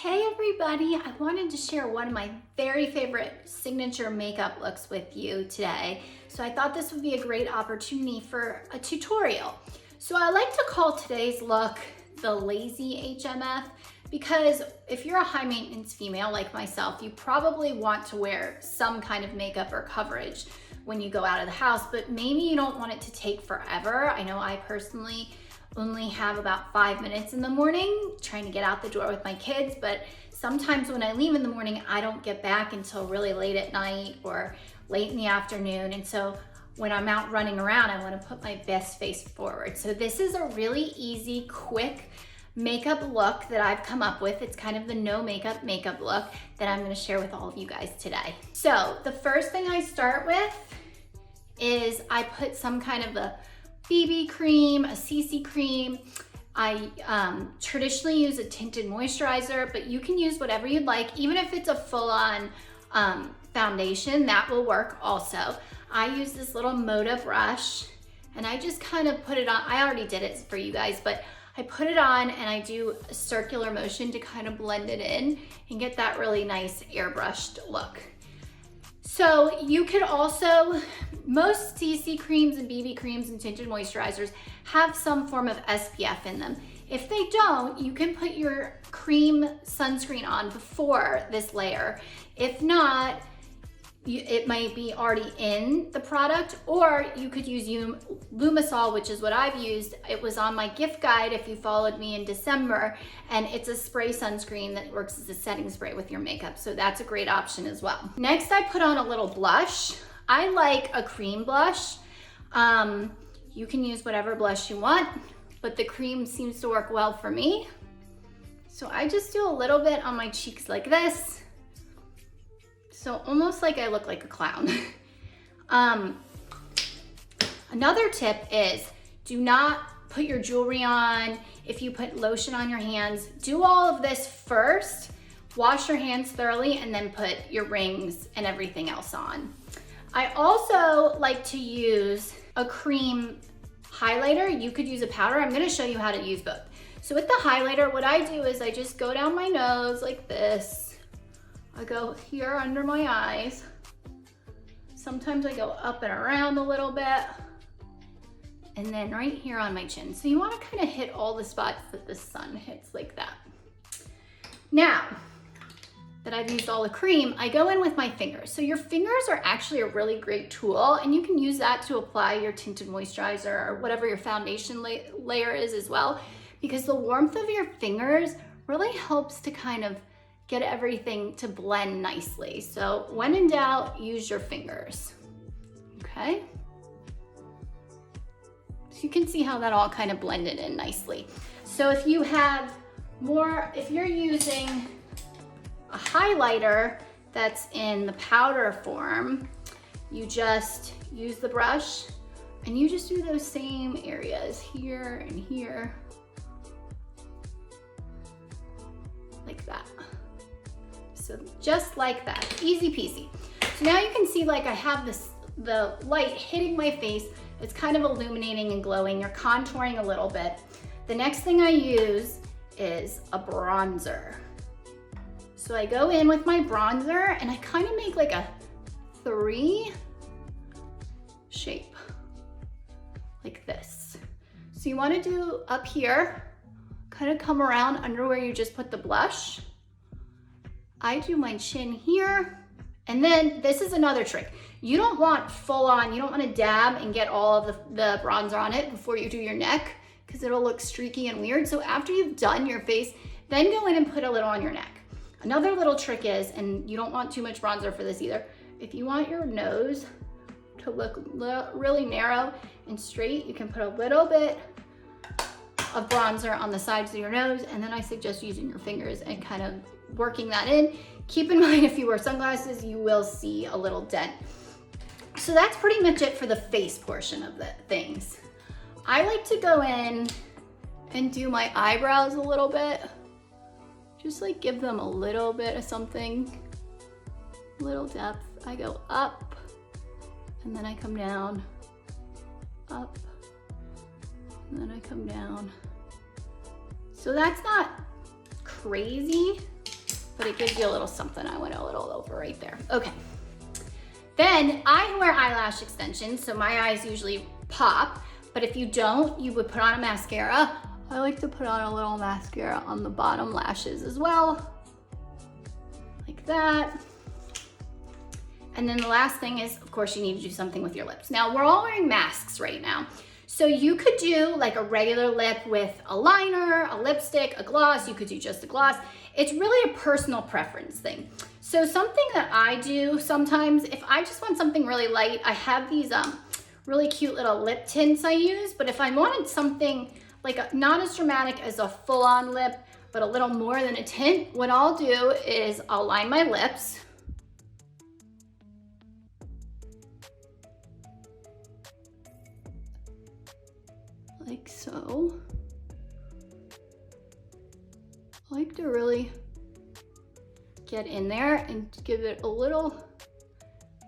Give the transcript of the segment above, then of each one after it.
Hey everybody, I wanted to share one of my very favorite signature makeup looks with you today. So I thought this would be a great opportunity for a tutorial. So I like to call today's look the lazy HMF because if you're a high maintenance female like myself, you probably want to wear some kind of makeup or coverage when you go out of the house, but maybe you don't want it to take forever. I know I personally only have about 5 minutes in the morning trying to get out the door with my kids, but sometimes when I leave in the morning, I don't get back until really late at night or late in the afternoon. And so when I'm out running around, I want to put my best face forward. So this is a really easy, quick makeup look that I've come up with. It's kind of the no makeup look that I'm going to share with all of you guys today. So the first thing I start with is I put some kind of a BB cream, a CC cream. I traditionally use a tinted moisturizer, but you can use whatever you'd like. Even if it's a full-on foundation, that will work also. I use this little Moda brush and I just kind of put it on. I already did it for you guys, but I put it on and I do a circular motion to kind of blend it in and get that really nice airbrushed look. So you could also, most CC creams and BB creams and tinted moisturizers have some form of SPF in them. If they don't, you can put your cream sunscreen on before this layer. If not, it might be already in the product, or you could use Lumisol, which is what I've used. It was on my gift guide if you followed me in December, and it's a spray sunscreen that works as a setting spray with your makeup, so that's a great option as well. Next, I put on a little blush. I like a cream blush. You can use whatever blush you want, but the cream seems to work well for me. So I just do a little bit on my cheeks like this. So almost like I look like a clown. Another tip is do not put your jewelry on. If you put lotion on your hands, do all of this first, wash your hands thoroughly, and then put your rings and everything else on. I also like to use a cream highlighter. You could use a powder. I'm gonna show you how to use both. So with the highlighter, what I do is I just go down my nose like this. I go here under my eyes. Sometimes I go up and around a little bit. And then right here on my chin. So you wanna kind of hit all the spots that the sun hits like that. Now that I've used all the cream, I go in with my fingers. So your fingers are actually a really great tool, and you can use that to apply your tinted moisturizer or whatever your foundation layer is as well, because the warmth of your fingers really helps to kind of get everything to blend nicely. So when in doubt, use your fingers, okay? So you can see how that all kind of blended in nicely. So if you have more, if you're using a highlighter that's in the powder form, you just use the brush and you just do those same areas here and here, like that. So just like that, easy peasy. So now you can see like I have the light hitting my face. It's kind of illuminating and glowing. You're contouring a little bit. The next thing I use is a bronzer. So I go in with my bronzer and I kind of make like a 3 shape, like this. So you want to do up here, kind of come around under where you just put the blush. I do my chin here, and then this is another trick. You don't want full on, you don't want to dab and get all of the bronzer on it before you do your neck, because it'll look streaky and weird. So after you've done your face, then go in and put a little on your neck. Another little trick is, and you don't want too much bronzer for this either, if you want your nose to look really narrow and straight, you can put a little bit of bronzer on the sides of your nose, and then I suggest using your fingers and kind of working that in. Keep in mind, if you wear sunglasses, you will see a little dent. So that's pretty much it for the face portion of the things. I like to go in and do my eyebrows a little bit. Just like give them a little bit of something, little depth. I go up and then I come down, up, and then I come down. So that's not crazy, but it gives you a little something. I went a little over right there. Okay. Then I wear eyelash extensions, so my eyes usually pop, but if you don't, you would put on a mascara. I like to put on a little mascara on the bottom lashes as well, like that. And then the last thing is, of course, you need to do something with your lips. Now, we're all wearing masks right now. So you could do like a regular lip with a liner, a lipstick, a gloss. You could do just a gloss. It's really a personal preference thing. So something that I do sometimes, if I just want something really light, I have these really cute little lip tints I use. But if I wanted something like not as dramatic as a full-on lip, but a little more than a tint, what I'll do is I'll line my lips. Like so. I like to really get in there and give it a little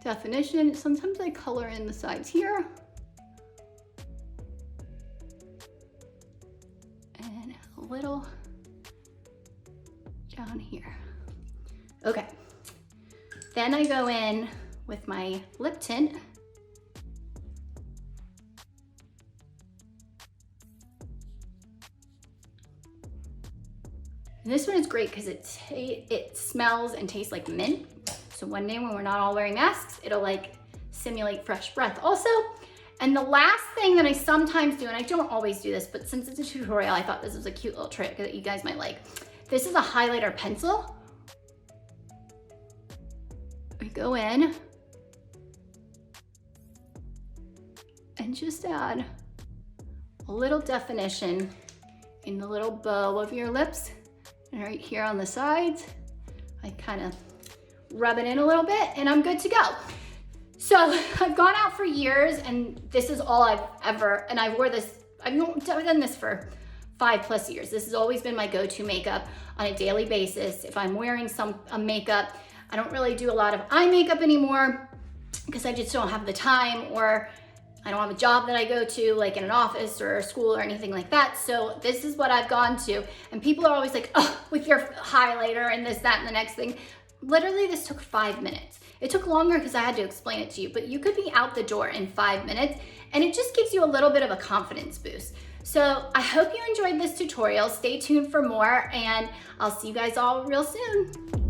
definition. Sometimes I color in the sides here. And a little down here. Okay. Then I go in with my lip tint. And this one is great because it smells and tastes like mint. So one day when we're not all wearing masks, it'll like simulate fresh breath also. And the last thing that I sometimes do, and I don't always do this, but since it's a tutorial, I thought this was a cute little trick that you guys might like. This is a highlighter pencil. I go in and just add a little definition in the little bow of your lips. And right here on the sides, I kind of rub it in a little bit and I'm good to go. So I've gone out for years and this is all I've ever, and I wore this, I've done this for 5+ years. This has always been my go-to makeup on a daily basis. If I'm wearing a makeup, I don't really do a lot of eye makeup anymore because I just don't have the time, or I don't have a job that I go to, like in an office or a school or anything like that. So this is what I've gone to. And people are always like, oh, with your highlighter and this, that, and the next thing. Literally, this took 5 minutes. It took longer because I had to explain it to you, but you could be out the door in 5 minutes, and it just gives you a little bit of a confidence boost. So I hope you enjoyed this tutorial. Stay tuned for more, and I'll see you guys all real soon.